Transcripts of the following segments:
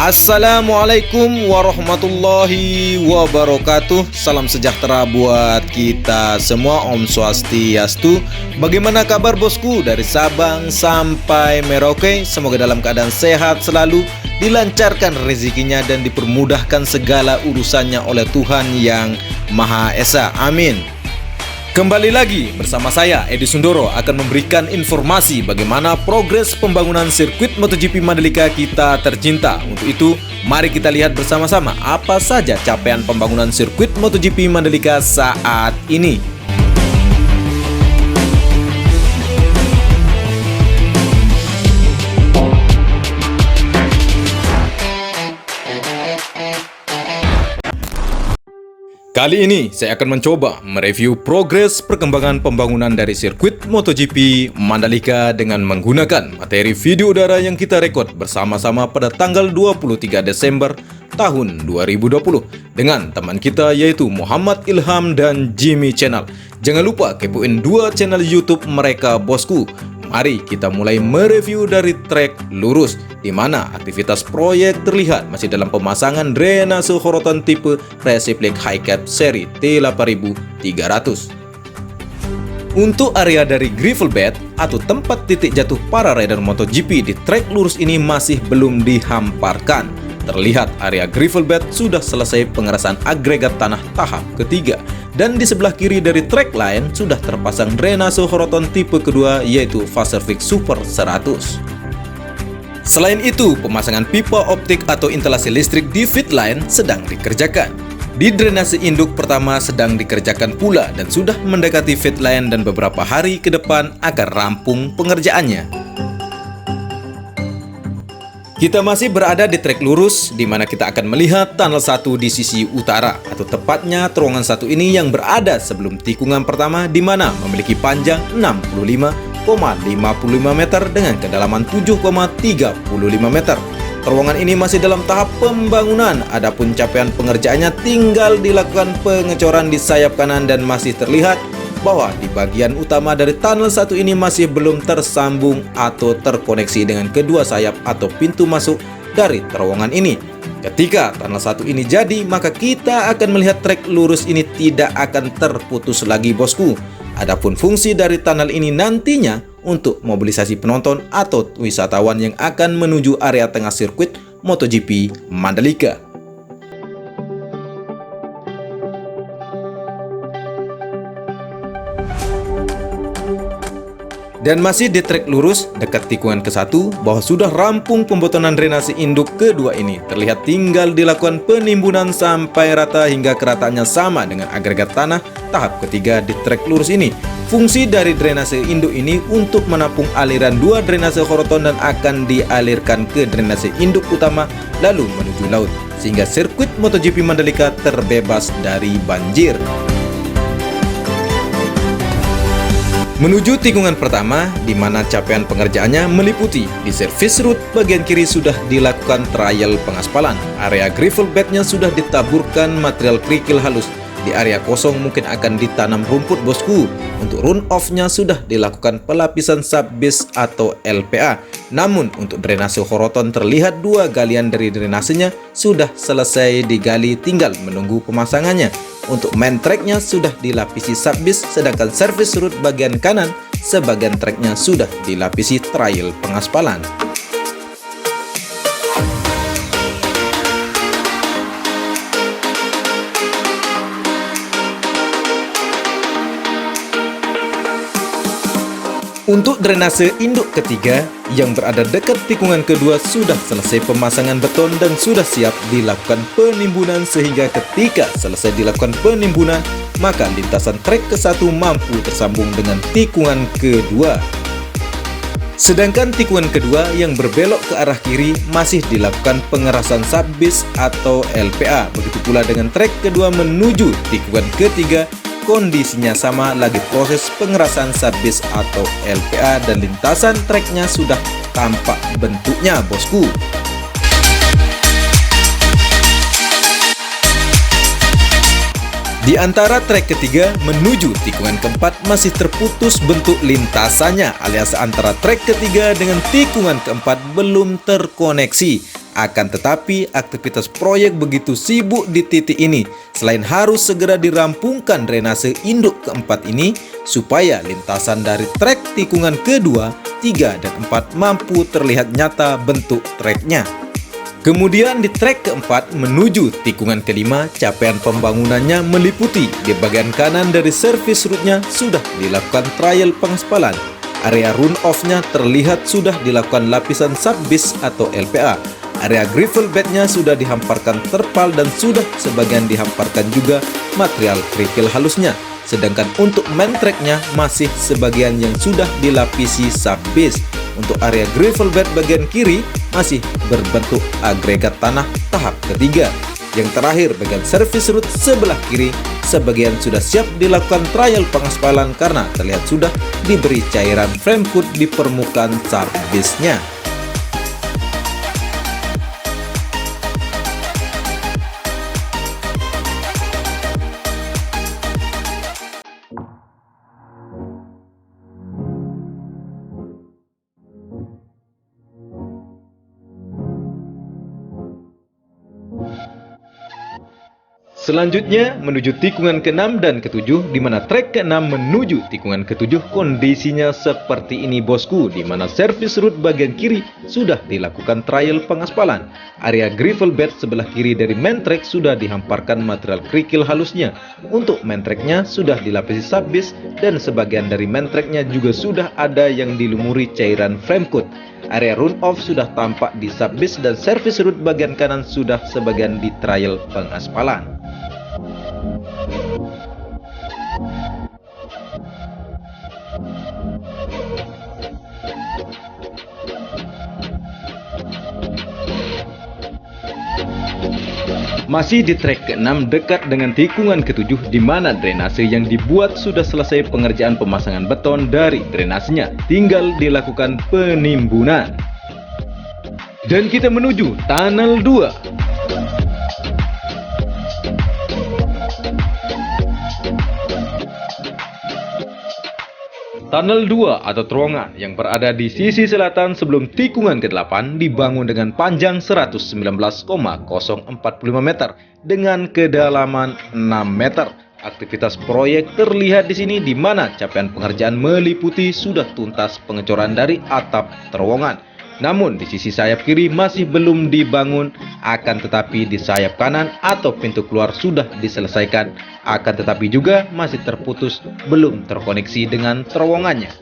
Assalamualaikum warahmatullahi wabarakatuh. Salam sejahtera buat kita semua. Om Swastiastu. Bagaimana kabar bosku dari Sabang sampai Merauke? Semoga dalam keadaan sehat selalu, dilancarkan rezekinya dan dipermudahkan segala urusannya oleh Tuhan yang Maha Esa. Amin. Kembali lagi bersama saya Edi Sundoro akan memberikan informasi bagaimana progres pembangunan sirkuit MotoGP Mandalika kita tercinta. Untuk itu, mari kita lihat bersama-sama apa saja capaian pembangunan sirkuit MotoGP Mandalika saat ini. Kali ini saya akan mencoba mereview progres perkembangan pembangunan dari sirkuit MotoGP Mandalika dengan menggunakan materi video udara yang kita rekod bersama-sama pada tanggal 23 Desember tahun 2020 dengan teman kita yaitu Muhammad Ilham dan Jimmy Channel. Jangan lupa kepoin dua channel YouTube mereka bosku. Mari kita mulai mereview dari trek lurus, di mana aktivitas proyek terlihat masih dalam pemasangan drainase horotan tipe Racing High Cap seri T8300. Untuk area dari gravel bed atau tempat titik jatuh para rider MotoGP di trek lurus ini masih belum dihamparkan. Terlihat area gravel bed sudah selesai pengerasan agregat tanah tahap ketiga, dan di sebelah kiri dari trek lain sudah terpasang drainase horoton tipe kedua yaitu Vaserfix Super 100. Selain itu, pemasangan pipa optik atau instalasi listrik di pit line sedang dikerjakan. Di drainase induk pertama sedang dikerjakan pula dan sudah mendekati pit line dan beberapa hari ke depan akan rampung pengerjaannya. Kita masih berada di trek lurus, di mana kita akan melihat tunnel 1 di sisi utara, atau tepatnya terowongan 1 ini yang berada sebelum tikungan pertama, di mana memiliki panjang 65,55 meter dengan kedalaman 7,35 meter. Terowongan ini masih dalam tahap pembangunan, adapun capaian pengerjaannya tinggal dilakukan pengecoran di sayap kanan dan masih terlihat bahwa di bagian utama dari tunnel 1 ini masih belum tersambung atau terkoneksi dengan kedua sayap atau pintu masuk dari terowongan ini. Ketika tunnel 1 ini jadi, maka kita akan melihat trek lurus ini tidak akan terputus lagi bosku. Adapun fungsi dari tunnel ini nantinya untuk mobilisasi penonton atau wisatawan yang akan menuju area tengah sirkuit MotoGP Mandalika. Dan masih di trek lurus dekat tikungan ke-1 bahwa sudah rampung pembotonan drainase induk kedua ini. Terlihat tinggal dilakukan penimbunan sampai rata hingga kerataannya sama dengan agregat tanah tahap ketiga di trek lurus ini. Fungsi dari drainase induk ini untuk menampung aliran dua drainase horoton dan akan dialirkan ke drainase induk utama lalu menuju laut, sehingga sirkuit MotoGP Mandalika terbebas dari banjir. Menuju tikungan pertama, di mana capaian pengerjaannya meliputi di service road bagian kiri sudah dilakukan trial pengaspalan, area gravel bednya sudah ditaburkan material kerikil halus, di area kosong mungkin akan ditanam rumput bosku. Untuk run off-nya sudah dilakukan pelapisan subbase atau LPA. Namun untuk drainase horoton terlihat dua galian dari drainasenya sudah selesai digali, tinggal menunggu pemasangannya. Untuk main tracknya sudah dilapisi subbase, sedangkan service road bagian kanan sebagian tracknya sudah dilapisi trial pengaspalan. Untuk drainase induk ketiga yang berada dekat tikungan kedua sudah selesai pemasangan beton dan sudah siap dilakukan penimbunan, sehingga ketika selesai dilakukan penimbunan maka lintasan trek ke-1 mampu tersambung dengan tikungan kedua. Sedangkan tikungan kedua yang berbelok ke arah kiri masih dilakukan pengerasan subbase atau LPA. Begitu pula dengan trek kedua menuju tikungan ketiga, kondisinya sama, lagi proses pengerasan subbase atau LPA dan lintasan treknya sudah tampak bentuknya bosku. Di antara trek ketiga menuju tikungan keempat masih terputus bentuk lintasannya, alias antara trek ketiga dengan tikungan keempat belum terkoneksi. Akan tetapi, aktivitas proyek begitu sibuk di titik ini, selain harus segera dirampungkan drainase induk keempat ini, supaya lintasan dari trek tikungan kedua, 3, dan 4 mampu terlihat nyata bentuk treknya. Kemudian di trek keempat menuju tikungan kelima, capaian pembangunannya meliputi di bagian kanan dari service route-nya sudah dilakukan trial pengaspalan. Area run-off-nya terlihat sudah dilakukan lapisan subbase atau LPA. Area gravel bed-nya sudah dihamparkan terpal dan sudah sebagian dihamparkan juga material kerikil halusnya. Sedangkan untuk main track-nya masih sebagian yang sudah dilapisi subbase. Untuk area gravel bed bagian kiri masih berbentuk agregat tanah tahap ketiga. Yang terakhir bagian service route sebelah kiri sebagian sudah siap dilakukan trial pengaspalan karena terlihat sudah diberi cairan frame coat di permukaan subbase-nya. Selanjutnya menuju tikungan ke-6 dan ke-7, di mana trek ke-6 menuju tikungan ke-7 kondisinya seperti ini bosku, di mana service route bagian kiri sudah dilakukan trial pengaspalan. Area gravel bed sebelah kiri dari main track sudah dihamparkan material kerikil halusnya. Untuk main tracknya sudah dilapisi subbase dan sebagian dari main tracknya juga sudah ada yang dilumuri cairan frame coat. Area run-off sudah tampak di subbase dan service route bagian kanan sudah sebagian di trial pengaspalan. Masih di trek ke-6 dekat dengan tikungan ke-7 di mana drainase yang dibuat sudah selesai pengerjaan pemasangan beton dari drainasenya, tinggal dilakukan penimbunan. Dan kita menuju tunnel 2. Tunnel 2 atau terowongan yang berada di sisi selatan sebelum tikungan ke-8 dibangun dengan panjang 119,045 meter dengan kedalaman 6 meter. Aktivitas proyek terlihat di sini di mana capaian pengerjaan meliputi sudah tuntas pengecoran dari atap terowongan. Namun di sisi sayap kiri masih belum dibangun, akan tetapi di sayap kanan atau pintu keluar sudah diselesaikan, akan tetapi juga masih terputus belum terkoneksi dengan terowongannya.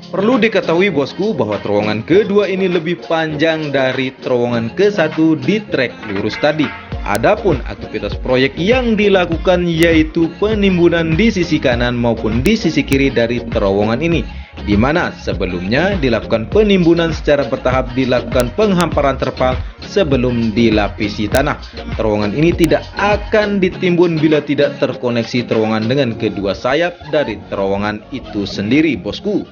Perlu diketahui bosku bahwa terowongan kedua ini lebih panjang dari terowongan ke-1 di trek lurus tadi. Adapun aktivitas proyek yang dilakukan yaitu penimbunan di sisi kanan maupun di sisi kiri dari terowongan ini, di mana sebelumnya dilakukan penimbunan secara bertahap, dilakukan penghamparan terpal sebelum dilapisi tanah. Terowongan ini tidak akan ditimbun bila tidak terkoneksi terowongan dengan kedua sayap dari terowongan itu sendiri bosku.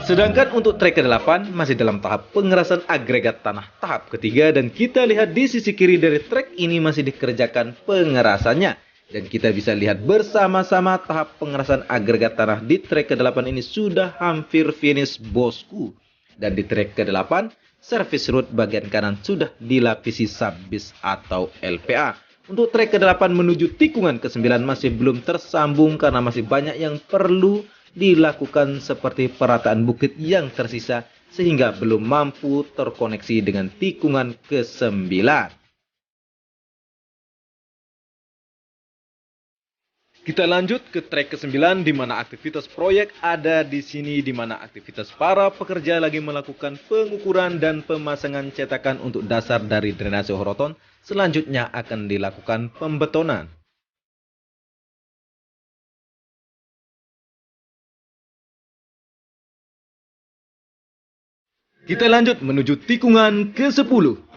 Sedangkan untuk trek ke-8 masih dalam tahap pengerasan agregat tanah tahap ketiga, dan kita lihat di sisi kiri dari trek ini masih dikerjakan pengerasannya. Dan kita bisa lihat bersama-sama tahap pengerasan agregat tanah di trek ke-8 ini sudah hampir finish bosku. Dan di trek ke-8, service route bagian kanan sudah dilapisi subbase atau LPA. Untuk trek ke-8 menuju tikungan ke-9 masih belum tersambung karena masih banyak yang perlu dilakukan seperti perataan bukit yang tersisa sehingga belum mampu terkoneksi dengan tikungan ke-9. Kita lanjut ke trek ke-9 di mana aktivitas proyek ada di sini, di mana aktivitas para pekerja lagi melakukan pengukuran dan pemasangan cetakan untuk dasar dari drainase horoton. Selanjutnya akan dilakukan pembetonan. Kita lanjut menuju tikungan ke-10.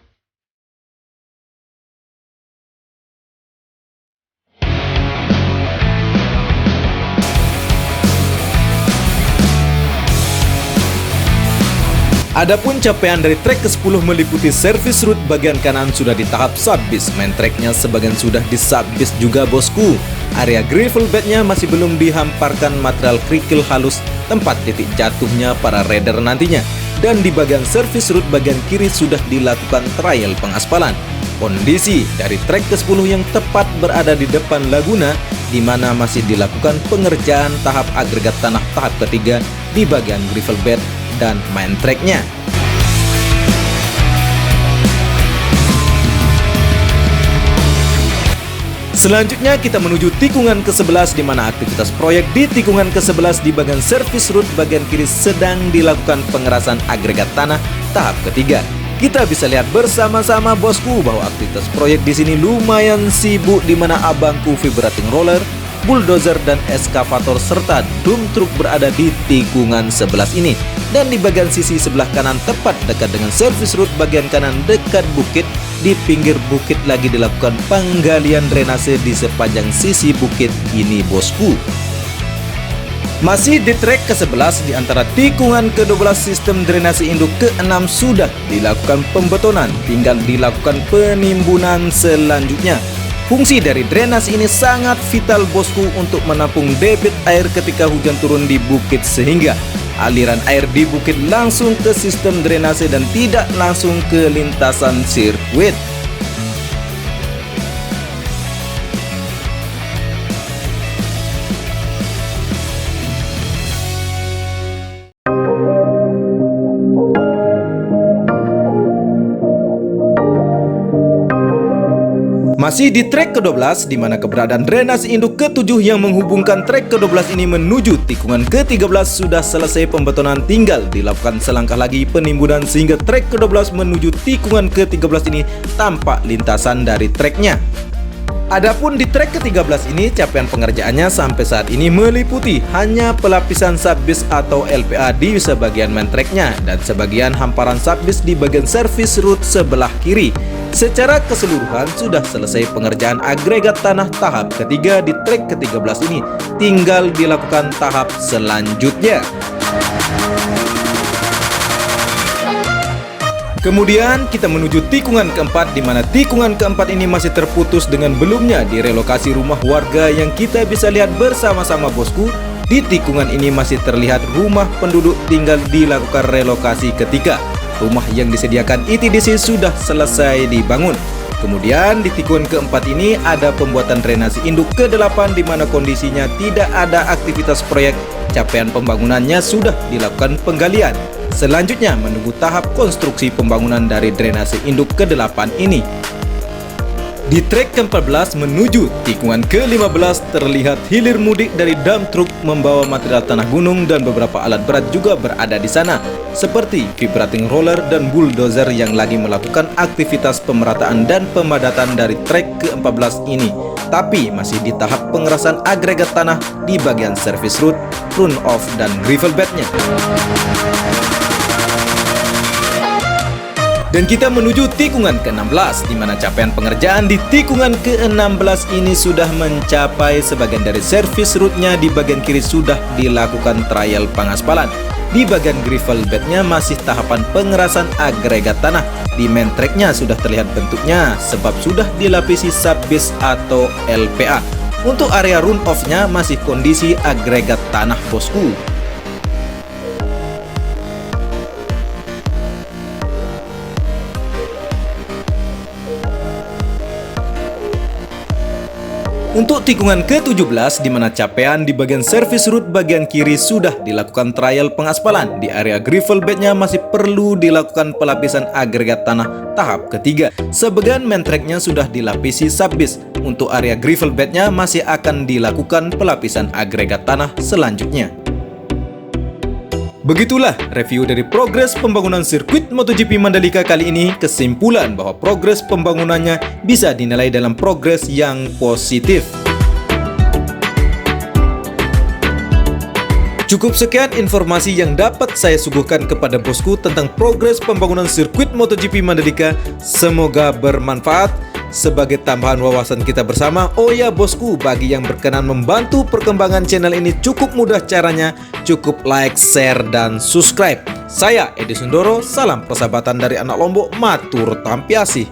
Adapun capaian dari trek ke-10 meliputi servis root bagian kanan sudah di tahap subbis, main tracknya sebagian sudah di subbis juga bosku. Area gravel bednya masih belum dihamparkan material kerikil halus tempat titik jatuhnya para rider nantinya. Dan di bagian servis root bagian kiri sudah dilakukan trial pengaspalan. Kondisi dari trek ke-10 yang tepat berada di depan Laguna, di mana masih dilakukan pengerjaan tahap agregat tanah tahap ketiga di bagian gravel bed dan main tracknya. Selanjutnya kita menuju tikungan ke-11 di mana aktivitas proyek di tikungan ke-11 di bagian servis root bagian kiri sedang dilakukan pengerasan agregat tanah tahap ketiga. Kita bisa lihat bersama-sama bosku bahwa aktivitas proyek di sini lumayan sibuk di mana abangku vibrating roller, bulldozer dan eskavator serta dump truck berada di tikungan 11 ini. Dan di bagian sisi sebelah kanan tepat dekat dengan servis root bagian kanan dekat bukit, di pinggir bukit lagi dilakukan penggalian drainase di sepanjang sisi bukit ini bosku. Masih di trek ke-11 di antara tikungan ke-12 sistem drainase induk ke-6 sudah dilakukan pembetonan, tinggal dilakukan penimbunan selanjutnya. Fungsi dari drainase ini sangat vital bosku untuk menampung debit air ketika hujan turun di bukit sehingga aliran air di bukit langsung ke sistem drainase dan tidak langsung ke lintasan sirkuit. Masih di trek ke-12 di mana keberadaan drainase induk ke-7 yang menghubungkan trek ke-12 ini menuju tikungan ke-13 sudah selesai pembetonan, tinggal dilakukan selangkah lagi penimbunan sehingga trek ke-12 menuju tikungan ke-13 ini tampak lintasan dari treknya. Adapun di trek ke-13 ini capaian pengerjaannya sampai saat ini meliputi hanya pelapisan subbis atau LPA di sebagian main treknya dan sebagian hamparan subbis di bagian servis root sebelah kiri. Secara keseluruhan sudah selesai pengerjaan agregat tanah tahap ketiga di trek ke-13 ini, tinggal dilakukan tahap selanjutnya. Kemudian kita menuju tikungan keempat di mana tikungan keempat ini masih terputus dengan belumnya direlokasi rumah warga yang kita bisa lihat bersama-sama bosku. Di tikungan ini masih terlihat rumah penduduk tinggal dilakukan relokasi ketika rumah yang disediakan ITDC sudah selesai dibangun. Kemudian di tikungan keempat ini ada pembuatan drainase induk ke-8 di mana kondisinya tidak ada aktivitas proyek. Capaian pembangunannya sudah dilakukan penggalian. Selanjutnya menunggu tahap konstruksi pembangunan dari drainase induk ke-8 ini. Di trek ke-14 menuju tikungan ke-15 terlihat hilir mudik dari dump truck membawa material tanah gunung dan beberapa alat berat juga berada di sana, seperti vibrating roller dan bulldozer yang lagi melakukan aktivitas pemerataan dan pemadatan dari trek ke-14 ini. Tapi masih di tahap pengerasan agregat tanah di bagian service root, run off dan gravel bednya. Dan kita menuju tikungan ke-16 di mana capaian pengerjaan di tikungan ke-16 ini sudah mencapai sebagian dari servis rootnya. Di bagian kiri sudah dilakukan trial pengaspalan. Di bagian gravel bednya masih tahapan pengerasan agregat tanah. Di main tracknya sudah terlihat bentuknya sebab sudah dilapisi subbis atau LPA. Untuk area run off-nya masih kondisi agregat tanah bosku. Untuk tikungan ke-17 di mana capaian di bagian service root bagian kiri sudah dilakukan trial pengaspalan. Di area gravel bednya masih perlu dilakukan pelapisan agregat tanah tahap ketiga. Sebagian main tracknya sudah dilapisi subbis. Untuk area gravel bednya masih akan dilakukan pelapisan agregat tanah selanjutnya. Begitulah review dari progres pembangunan sirkuit MotoGP Mandalika kali ini. Kesimpulan bahwa progres pembangunannya bisa dinilai dalam progres yang positif. Cukup sekian informasi yang dapat saya suguhkan kepada bosku tentang progres pembangunan sirkuit MotoGP Mandalika. Semoga bermanfaat sebagai tambahan wawasan kita bersama. Oh ya bosku, bagi yang berkenan membantu perkembangan channel ini cukup mudah caranya, cukup like, share, dan subscribe. Saya Edi Sundoro, salam persahabatan dari anak Lombok, matur tampiasih.